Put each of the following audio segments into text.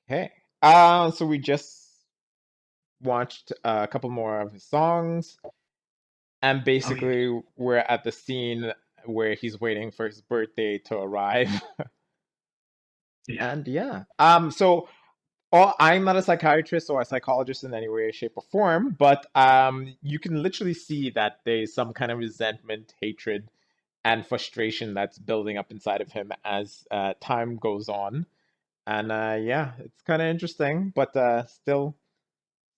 Hey. So we just watched a couple more of his songs, and Oh yeah, basically we're at the scene where he's waiting for his birthday to arrive. yeah, And yeah. I'm not a psychiatrist or a psychologist in any way, shape, or form, but you can literally see that there's some kind of resentment, hatred, and frustration that's building up inside of him as time goes on. And yeah, it's kind of interesting, but still,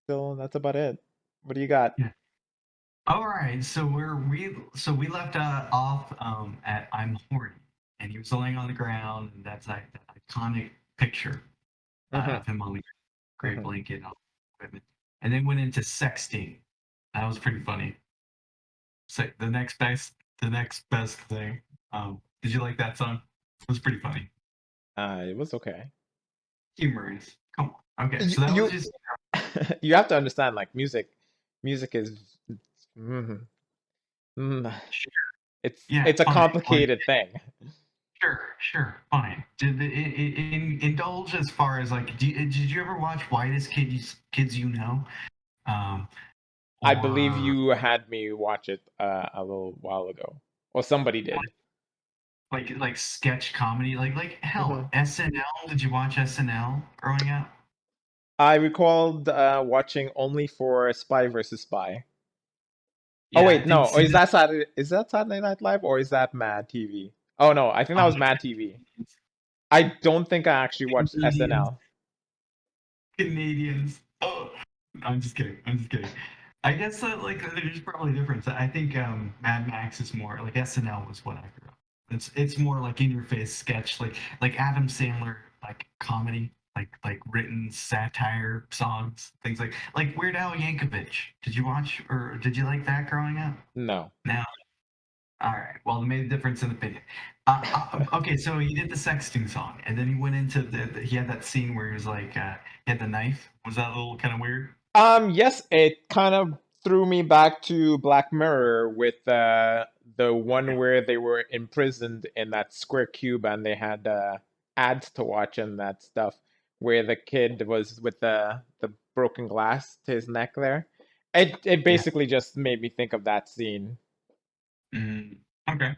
that's about it. What do you got? yeah. All right, so we left off at I'm horny, and he was laying on the ground, and that's like that iconic picture Hmm. of him on the great Hmm. blanket and all the equipment, and then went into sexting. That was pretty funny. So the next best thing. Did you like that song? It was pretty funny. It was okay. Humorous. Come on. Okay, You, so that was you just you have to understand, like music is mm, mm, sure. Yeah, it's a fine. Like complicated thing. sure, fine. Did indulge as far as like, did you ever watch Whitest Kids You Know? Um, I believe or you had me watch it a little while ago, or somebody did. like sketch comedy, like hell, Hmm. SNL. Did you watch SNL growing up? I recalled watching only for Spy versus Spy. Oh Yeah, I wait, think no. Or see is that Saturday? Is that Saturday Night Live or is that Mad TV? Oh no, I think that oh, was Mad TV. I don't think I actually watched Canadians, SNL. Canadians. Oh, I'm just kidding. I'm just kidding. I guess that like there's probably a difference. I think Mad Max is more like SNL was what I grew up. It's more like in your face sketch, like Adam Sandler like comedy, like written satire songs, things like Weird Al Yankovic. Did you watch or did you like that growing up? No. No. All right. Well, it made a difference in opinion. Okay, so he did the sexting song, and then he went into he had that scene where he was like, he had the knife. Was that a little kind of weird? Yes, it kind of threw me back to Black Mirror with the one where they were imprisoned in that square cube and they had ads to watch and that stuff, where the kid was with the broken glass to his neck there. It Yeah. basically just made me think of that scene. Okay.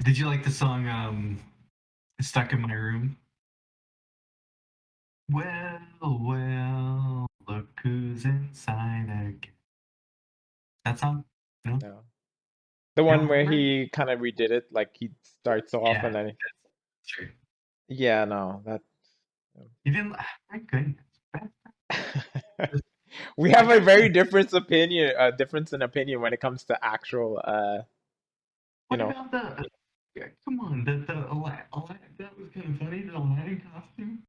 Did you like the song "Stuck in My Room"? Well, look who's inside again. That song? No, No. The you one don't where remember? he kind of redid it, like he starts off and Yeah, then that's true. yeah, no, that You didn't. My goodness. we I have a got very you. difference in opinion when it comes to actual, you What know, about the? Yeah, come on, that was kind of funny. The Aladdin costume.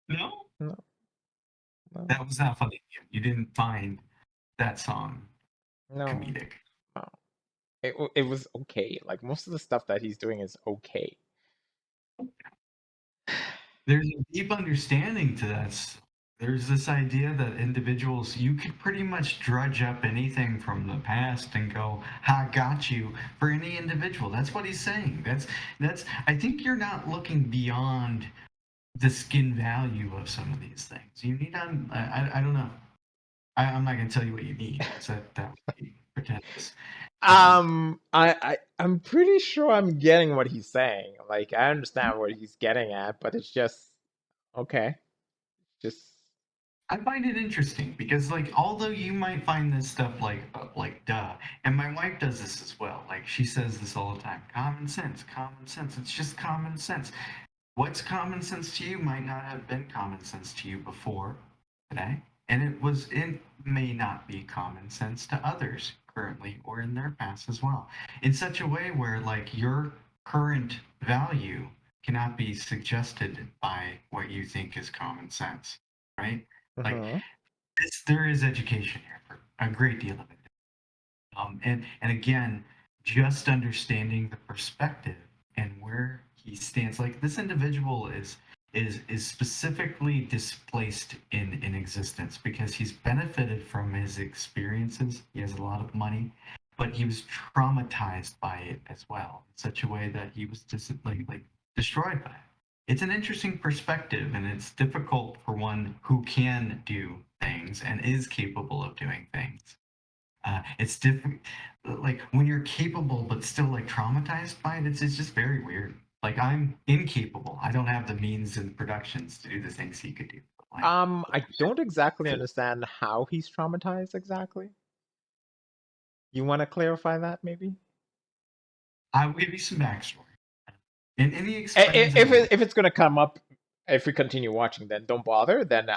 No, no, no, that was not funny. You didn't find that song no, comedic. no. It was okay. Like most of the stuff that he's doing is okay. There's a deep understanding to that. There's this idea that individuals, you could pretty much drudge up anything from the past and go, "I got you" for any individual. That's what he's saying. That's. I think you're not looking beyond the skin value of some of these things. You need on. I don't know. I'm not gonna tell you what you need because that would be pretentious. Um, I'm pretty sure I'm getting what he's saying. Like I understand what he's getting at, but it's just okay. Just I find it interesting because, like, although you might find this stuff like duh, and my wife does this as well. Like, she says this all the time: common sense, common sense. It's just common sense. What's common sense to you might not have been common sense to you before today, and it may not be common sense to others currently or in their past as well. In such a way where, like, your current value cannot be suggested by what you think is common sense, right? Like mhm. there is education here for a great deal of it. And again, just understanding the perspective and where he stands. Like this individual is specifically displaced in existence because he's benefited from his experiences. He has a lot of money, but he was traumatized by it as well in such a way that he was like destroyed by it. it's an interesting perspective, and it's difficult for one who can do things and is capable of doing things. It's different, like when you're capable but still like traumatized by it. It's just very weird. Like I'm incapable. I don't have the means and productions to do the things he could do. Like, I don't exactly understand how he's traumatized exactly. You want to clarify that maybe? I will give you some backstory. In the expansion of If it's gonna come up, if we continue watching, then don't bother. Then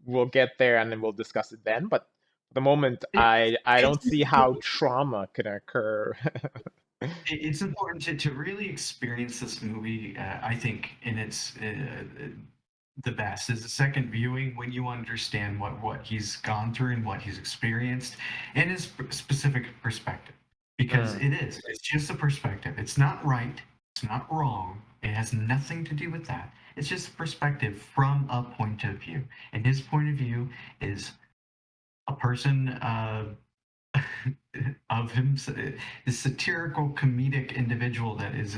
we'll get there and then we'll discuss it then. But for the moment, it, I it's don't see how trauma can occur. it's important to really experience this movie. I think in its the best is the second viewing when you understand what he's gone through and what he's experienced and his specific perspective, because Mm. it's just a perspective. It's not right, it's not wrong, it has nothing to do with that. It's just a perspective from a point of view, and his point of view is a person of him, this satirical comedic individual that is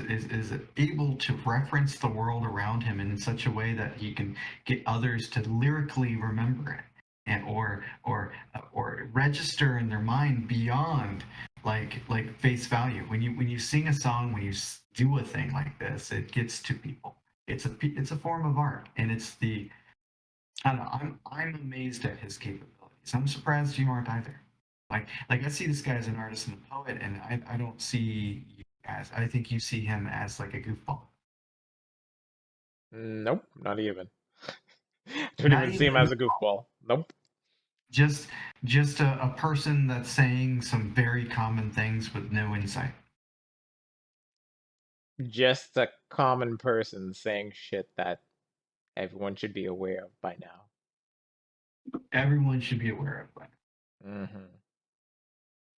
able to reference the world around him in such a way that he can get others to lyrically remember it, and or register in their mind beyond like face value. When you sing a song, when you do a thing like this, it gets to people. It's a form of art, and it's the I don't know. I'm amazed at his capabilities. I'm surprised you aren't either. Like I see this guy as an artist and a poet, and I don't see you as. I think you see him as like a goofball. Nope, not even. Don't Not even see him even as a goofball. Nope. just just a person that's saying some very common things with no insight. Just a common person saying shit that everyone should be aware of by now. Everyone should be aware of that. Hmm.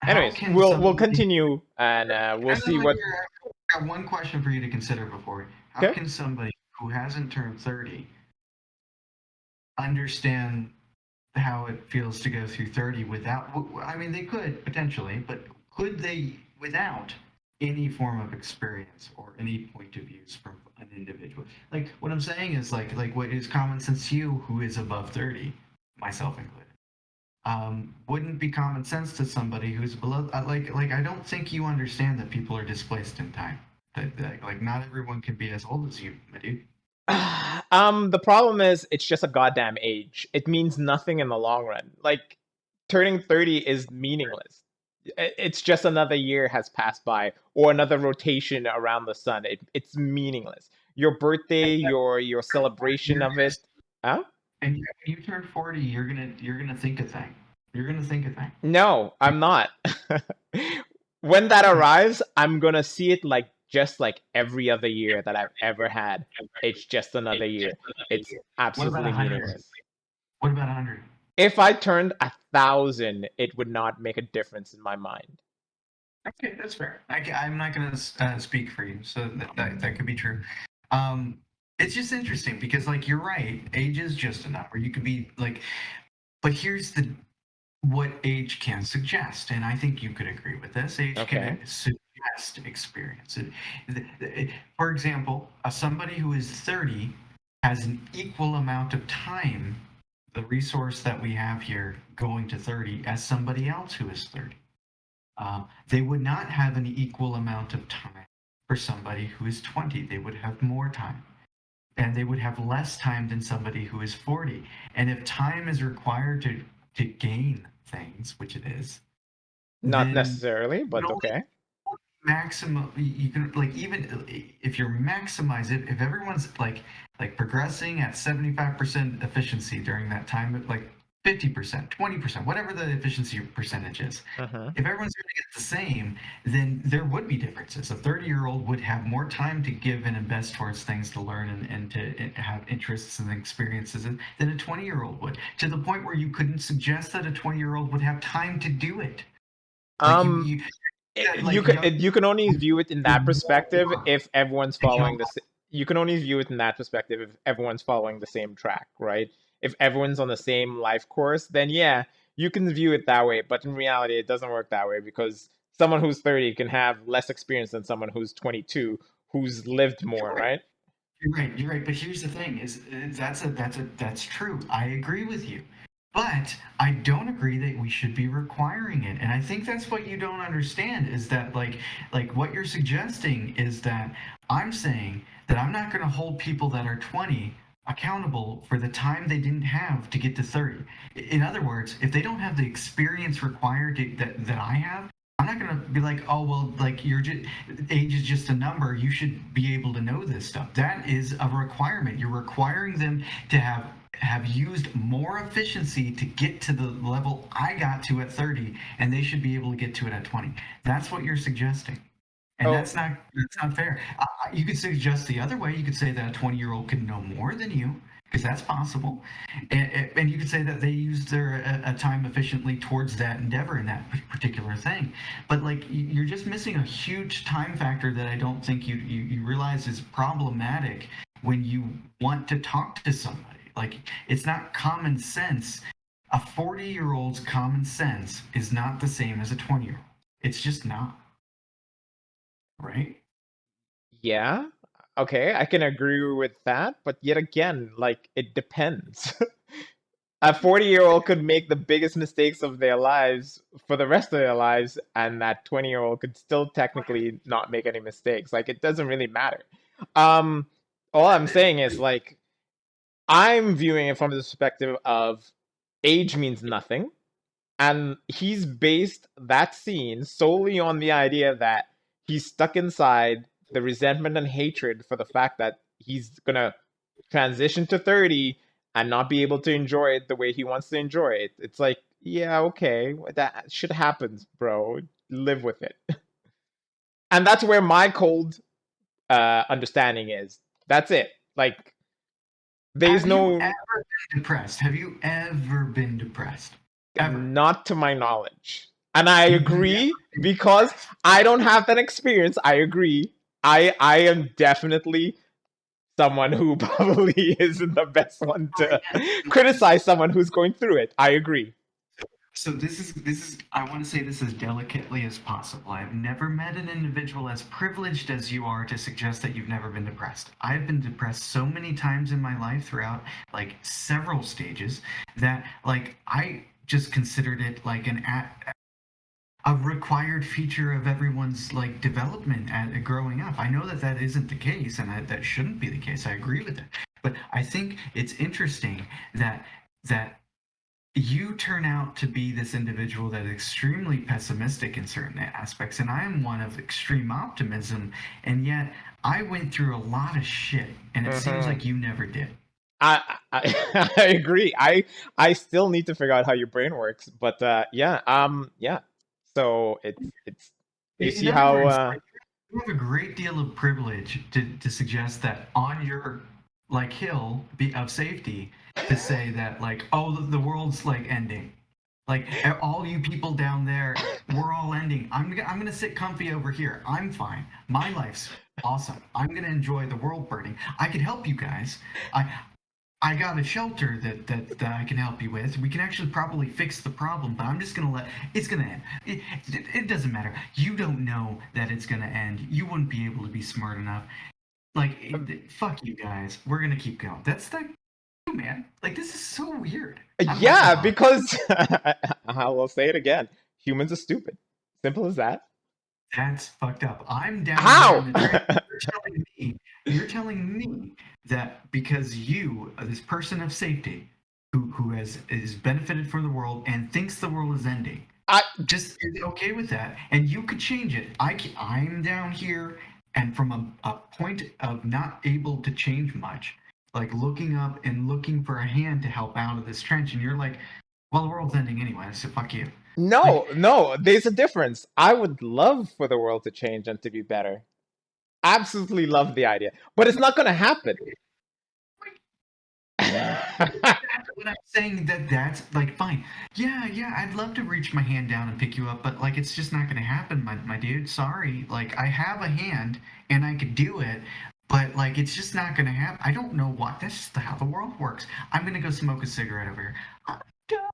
How Anyways, can we'll somebody? continue and we'll see what. I got one question for you to consider before. How Okay. can somebody who hasn't turned 30 understand how it feels to go through 30 without, I mean, they could potentially, but could they without any form of experience or any point of views from an individual? Like what I'm saying is like what is common sense to you who is above 30, myself included, wouldn't be common sense to somebody who's below. Like I don't think you understand that people are displaced in time. That like not everyone can be as old as you, my dude. The problem is it's just a goddamn age. It means nothing in the long run. Like turning 30 is meaningless. It's just another year has passed by or another rotation around the sun. It's meaningless. Your birthday, your celebration You're of it. Huh? and when you turn 40, you're gonna think a thing. You're gonna think a thing. No, I'm not. When that arrives, I'm gonna see it like just like every other year that I've ever had. It's just another year. It's What about absolutely 100? meaningless. What about 100? If I turned 1,000, it would not make a difference in my mind. Okay, that's fair. I'm not going to speak for you, so that could be true. Um, it's just interesting because, like, you're right. Age is just a number. You could be like, but here's the what age can suggest, and I think you could agree with this. Age Okay. can suggest experience. For example, somebody who is 30 has an equal amount of time, the resource that we have here going to 30, as somebody else who is 30. They would not have an equal amount of time for somebody who is 20. They would have more time. And they would have less time than somebody who is 40. And if time is required to gain things, which it is, Not then necessarily, you can but only okay. maximum you can like even if you're maximize it, if everyone's like progressing at 75% efficiency during that time, like 50%, 20%, whatever the efficiency percentage is, Uh-huh. if everyone's going to get the same, then there would be differences. A 30-year-old would have more time to give and invest towards things to learn and to have interests and experiences than a 20-year-old would, to the point where you couldn't suggest that a 20-year-old would have time to do it. Like Um, like young you can only view it in that perspective more if everyone's and young. following this. You can only view it in that perspective if everyone's following the same track, right? If everyone's on the same life course, then yeah, you can view it that way. But in reality, it doesn't work that way because someone who's 30 can have less experience than someone who's 22 who's lived more, You're right. right? You're right. You're right. But here's the thing: is that's true. I agree with you, but I don't agree that we should be requiring it. And I think that's what you don't understand is that like what you're suggesting is that I'm saying that I'm not going to hold people that are 20 accountable for the time they didn't have to get to 30. In other words, if they don't have the experience required that I have, I'm not gonna be like, oh well, like you're just age is just a number. You should be able to know this stuff. That is a requirement. You're requiring them to have used more efficiency to get to the level I got to at 30, and they should be able to get to it at 20. That's what you're suggesting, and Oh, that's not fair. You could suggest the other way. You could say that a 20-year-old can know more than you, because that's possible, and you could say that they used their time efficiently towards that endeavor in that particular thing. But like you're just missing a huge time factor that I don't think you realize is problematic when you want to talk to somebody. Like it's not common sense. A 40-year-old's common sense is not the same as a 20-year-old. It's just not, right? yeah. Okay, I can agree with that, but yet again, like it depends. A 40-year-old could make the biggest mistakes of their lives for the rest of their lives, and that 20-year-old could still technically not make any mistakes. Like it doesn't really matter. Um, all I'm saying is like I'm viewing it from the perspective of age means nothing, and he's based that scene solely on the idea that he's stuck inside the resentment and hatred for the fact that he's gonna transition to 30 and not be able to enjoy it the way he wants to enjoy it. It's like, yeah, okay, that shit happens, bro. Live with it. And that's where my cold understanding is. That's it. Like, there's Have you no, ever been depressed? Have you ever been depressed? Ever? not to my knowledge. And I You've never agree been because depressed? I don't have that experience. I agree. I am definitely someone who probably isn't the best one Well, to yes. criticize someone who's going through it. I agree. So this is I want to say this as delicately as possible. I've never met an individual as privileged as you are to suggest that you've never been depressed. I've been depressed so many times in my life throughout like several stages that like I just considered it like a required feature of everyone's like development at growing up. I know that that isn't the case, and that shouldn't be the case. I agree with it, but I think it's interesting that you turn out to be this individual that is extremely pessimistic in certain aspects, and I am one of extreme optimism, and yet I went through a lot of shit, and it seems Hmm. like you never did. I agree. I still need to figure out how your brain works, but yeah, yeah. So it's you In see other how words, like you have a great deal of privilege to suggest that on your like hill of safety to say that like oh the world's like ending like all you people down there we're all ending I'm gonna sit comfy over here I'm fine my life's awesome I'm gonna enjoy the world burning I could help you guys I I got a shelter that I can help you with. We can actually probably fix the problem, but I'm just gonna let it's gonna end. It doesn't matter. You don't know that it's gonna end. You wouldn't be able to be smart enough. Like, fuck you guys. We're gonna keep going. That's like, man. Like, this is so weird. I don't like yeah, this on. because I will say it again. Humans are stupid. Simple as that. That's fucked up. I'm down here in How? the trench. You're telling me that because you, this person of safety, who has is benefited from the world and thinks the world is ending, I just is okay with that, and you could change it. I'm down here, and from a point of not able to change much, like looking up and looking for a hand to help out of this trench, and you're like, well, the world's ending anyway, so fuck you. Like, no, no, there's a difference. I would love for the world to change and to be better. Absolutely love the idea. But it's not gonna happen. when I'm saying that that's like fine. Yeah, yeah, I'd love to reach my hand down and pick you up, but like it's just not gonna happen, my dude. Sorry. Like I have a hand and I could do it, but like it's just not gonna happen. I don't know what. That's just how the world works. I'm gonna go smoke a cigarette over here. I'm done.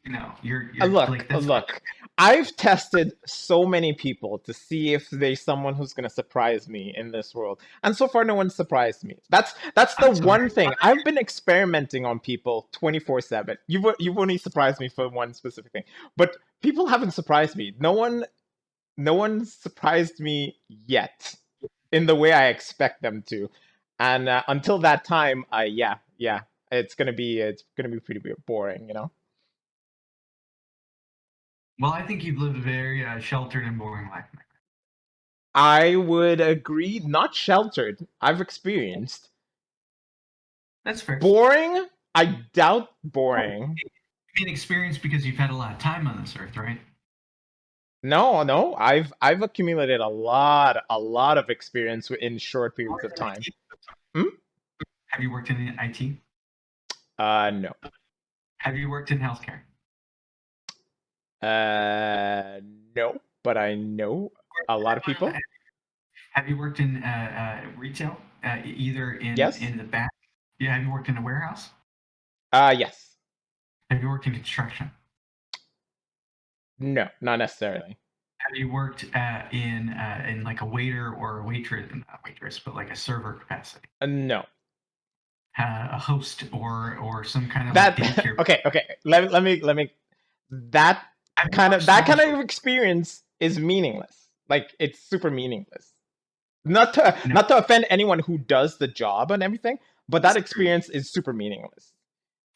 You know, you're Look, like that's fine. look. I've tested so many people to see if there's someone who's gonna surprise me in this world, and so far no one surprised me. That's the I'm sorry. one thing. I've been experimenting on people 24/7. You've only surprised me for one specific thing, but people haven't surprised me. No one surprised me yet in the way I expect them to, and until that time, yeah, it's gonna be pretty boring, you know. Well, I think you've lived a very sheltered and boring life. I would agree, not sheltered. I've experienced. That's fair. Boring? I doubt Oh, boring. you mean experience because you've had a lot of time on this earth, right? No, no. I've accumulated a lot of experience in short periods Worked of in time. IT? Hmm? Have you worked in IT? No. Have you worked in healthcare? Uh, no. But I know a lot of people. Have you worked in retail, either Yes. in the back? Yeah. Have you worked in a warehouse? Yes. Have you worked in construction? No, not necessarily. Have you worked in like a waiter or a waitress, not waitress, but like a server capacity, No. a host or some kind of like That daycare? okay, okay. Let me that Have you kind of worked that small kind shop? of experience is meaningless. Like it's super meaningless. Not to No, not to offend anyone who does the job and everything, but that disagree. experience is super meaningless.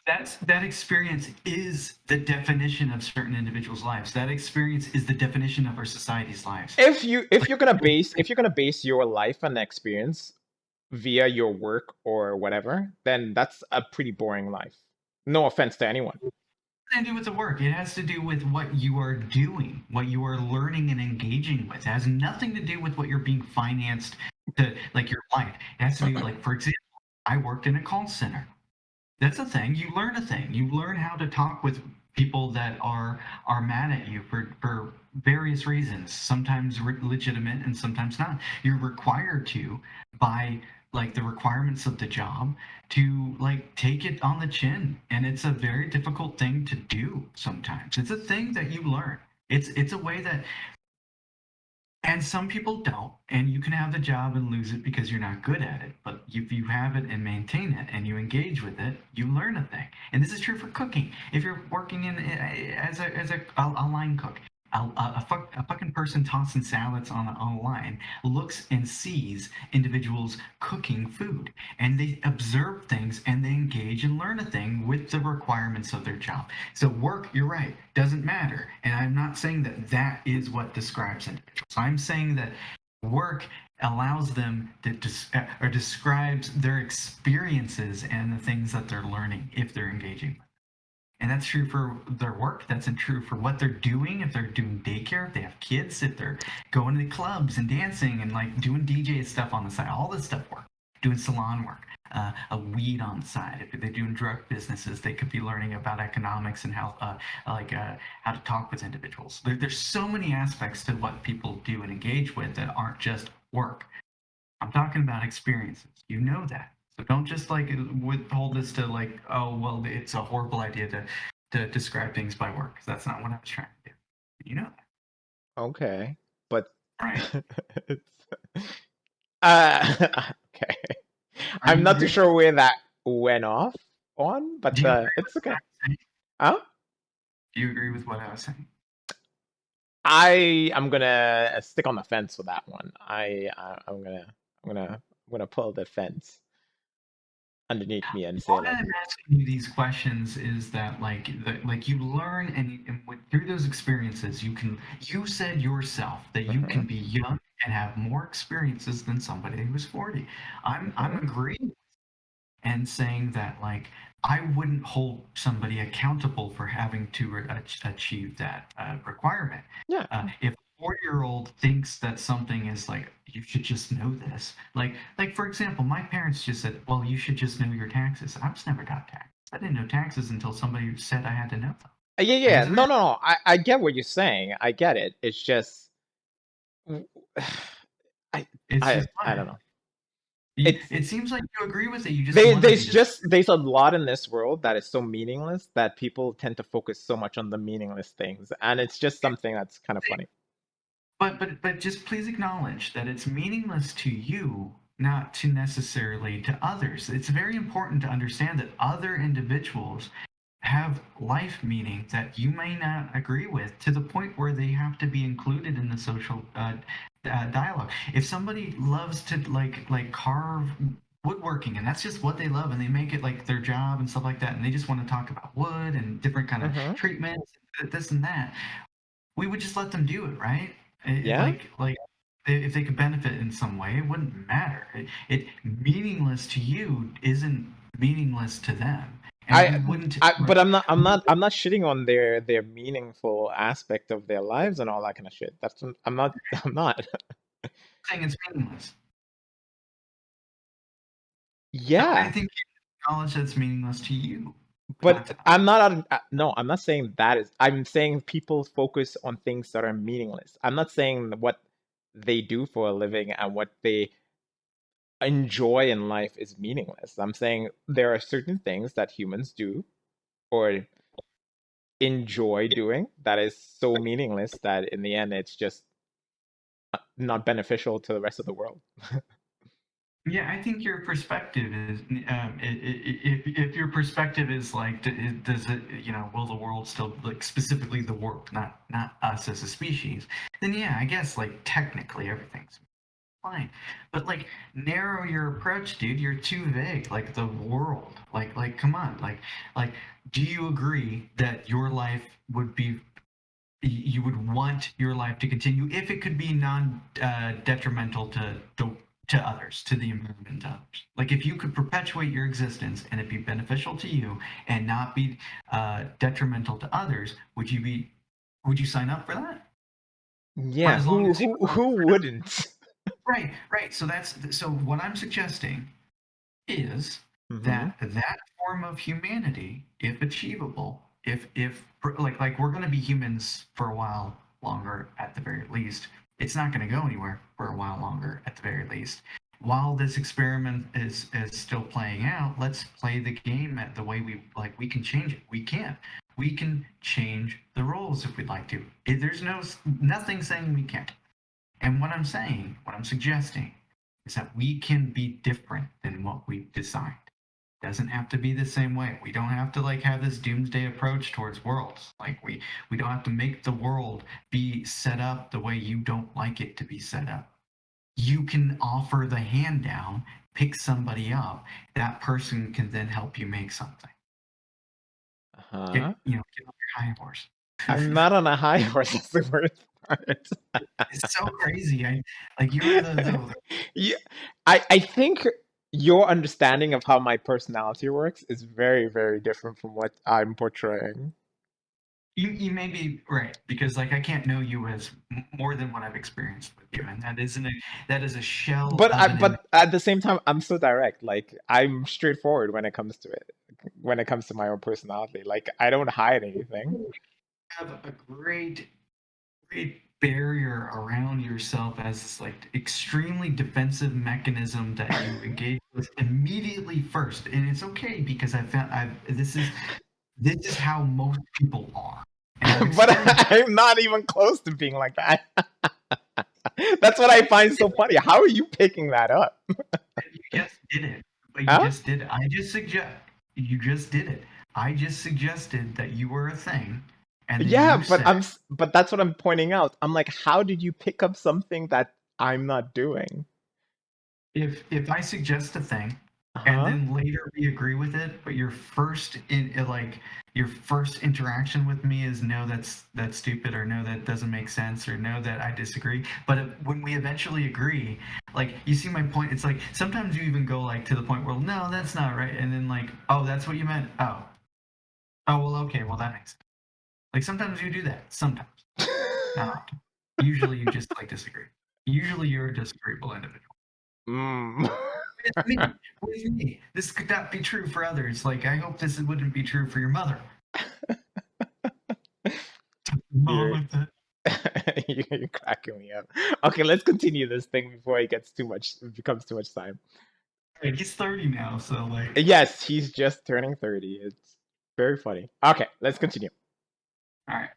That experience is the definition of certain individuals' lives. That experience is the definition of our society's lives. If Like, you're gonna base your life and experience via your work or whatever, then that's a pretty boring life. No offense to anyone. to do with the work. It has to do with what you are doing, what you are learning and engaging with. It has nothing to do with what you're being financed to, like your life. It has to do, like, for example, I worked in a call center. That's a thing. You learn a thing. You learn how to talk with people that are mad at you for various reasons, sometimes legitimate and sometimes not. You're required to, by like the requirements of the job, to like take it on the chin, and it's a very difficult thing to do sometimes. It's a thing that you learn. It's a way that, and some people don't, and you can have the job and lose it because you're not good at it. But if you have it and maintain it and you engage with it, you learn a thing. And this is true for cooking. If you're working in as a line cook, a fucking person tossing salads on a line looks and sees individuals cooking food, and they observe things and they engage and learn a thing with the requirements of their job. So work, you're right, doesn't matter. And I'm not saying that that is what describes individuals. I'm saying that work allows them to or describes their experiences and the things that they're learning if they're engaging. And that's true for their work. That's true for what they're doing. If they're doing daycare, if they have kids, if they're going to the clubs and dancing and like doing DJ stuff on the side, all this stuff work. Doing salon work, a weed on the side. If they're doing drug businesses, they could be learning about economics and how, how to talk with individuals. There's so many aspects to what people do and engage with that aren't just work. I'm talking about experiences. You know that. So don't just like withhold this to like, oh well, it's a horrible idea to describe things by work. Because that's not what I was trying to do. You know Okay, but that, right? okay. Are I'm you not too agree? sure where that went off on, Do but you agree it's with what okay. I was saying? Huh? Do you agree with what I was saying? I am gonna stick on the fence with that one. I'm gonna pull the fence underneath me and say Why like, I'm asking you these questions is that like you learn through those experiences you said yourself that you mm-hmm, can be young and have more experiences than somebody who's 40. I'm mm-hmm, agreeing and saying that like I wouldn't hold somebody accountable for having to achieve that requirement. yeah, If a 40-year-old thinks that something is like you should just know this, like for example, my parents just said, "Well, you should just know your taxes." I was never taught taxes. I didn't know taxes until somebody said I had to know them. yeah, Like yeah. as a No, matter, no, no. I get what you're saying. I get it. It's just, I, it's just I don't know. It's It seems like you agree with it. You just want to be disagreed. there's a lot in this world that is so meaningless that people tend to focus so much on the meaningless things, and it's just something that's kind of funny. But just please acknowledge that it's meaningless to you, not to necessarily to others. It's very important to understand that other individuals have life meaning that you may not agree with to the point where they have to be included in the social dialogue. If somebody loves to like carve woodworking and that's just what they love and they make it like their job and stuff like that and they just want to talk about wood and different kind of Hmm. treatments, this and that, we would just let them do it, right? Yeah. Like if they could benefit in some way, it wouldn't matter. It meaningless to you isn't meaningless to them, and we I, wouldn't. but I'm not shitting on their meaningful aspect of their lives and all that kind of shit. That's I'm not I'm not. Saying it's meaningless. I Yeah, think you acknowledge that it's meaningless to you, but not but to I'm others. not no, I'm not saying that is. I'm saying people focus on things that are meaningless. I'm not saying what they do for a living and what they enjoy in life is meaningless. I'm saying there are certain things that humans do or enjoy doing that is so meaningless that in the end it's just not beneficial to the rest of the world. Yeah, I think your perspective is, if your perspective is like, does it, will the world still, like specifically the world, not us as a species, then yeah, I guess like technically everything's fine. But like narrow your approach, dude. You're too vague. Like the world. Like come on. Like do you agree that your life would be you would want your life to continue if it could be non detrimental to others, to the environment, to others. Like if you could perpetuate your existence and it be beneficial to you and not be detrimental to others, would you sign up for that? For Yeah, as long as you who wouldn't? right. So what I'm suggesting is Hmm. that form of humanity, if achievable, if like we're going to be humans for a while longer at the very least. It's not going to go anywhere for a while longer at the very least. While this experiment is still playing out, let's play the game at the way we like. We can change it. We can change the rules if we'd like to. There's nothing saying we can't. And what I'm suggesting, is that we can be different than what we've designed. It doesn't have to be the same way. We don't have to like have this doomsday approach towards worlds. Like we don't have to make the world be set up the way you don't like it to be set up. You can offer the hand down, pick somebody up. That person can then help you make something. Uh-huh. Get on your high horse. I'm not on a high horse, that's the worst part. It's so crazy. Like you're the Yeah, I think your understanding of how my personality works is very, very different from what I'm portraying. You may be right because like I can't know you as more than what I've experienced with you, and that is a shell of an image. But at the same time, I'm so direct. Like I'm straightforward when it comes to it. When it comes to my own personality, like I don't hide anything. You have a great barrier around yourself as this like extremely defensive mechanism that you engage with immediately first, and it's okay because I found I this is how most people are, and I've But experienced. I'm not even close to being like that. That's what I find so funny. How are you picking that up? You just did it. But you Huh? just did it. You just did it. I just suggested that you were a thing, and then Yeah, you said but that's what I'm pointing out. I'm like, how did you pick up something that I'm not doing? if I suggest a thing, and Uh-huh. then later we agree with it, but your first interaction with me is no, that's stupid, or no, that doesn't make sense, or no, that I disagree. But when we eventually agree, like you see my point. It's like sometimes you even go like to the point where no, that's not right, and then like oh, that's what you meant. Oh well, okay, well that makes sense. Like sometimes you do that. Sometimes, not often. Usually you just like disagree. Usually you're a disagreeable individual. Mm. With me, with me. This could not be true for others. Like I hope this wouldn't be true for your mother. Mom You're with that. you're cracking me up. Okay, let's continue this thing before it gets too much, it becomes too much time. Like, he's 30 now, so like. Yes, he's just turning 30. It's very funny. Okay, let's continue. All right.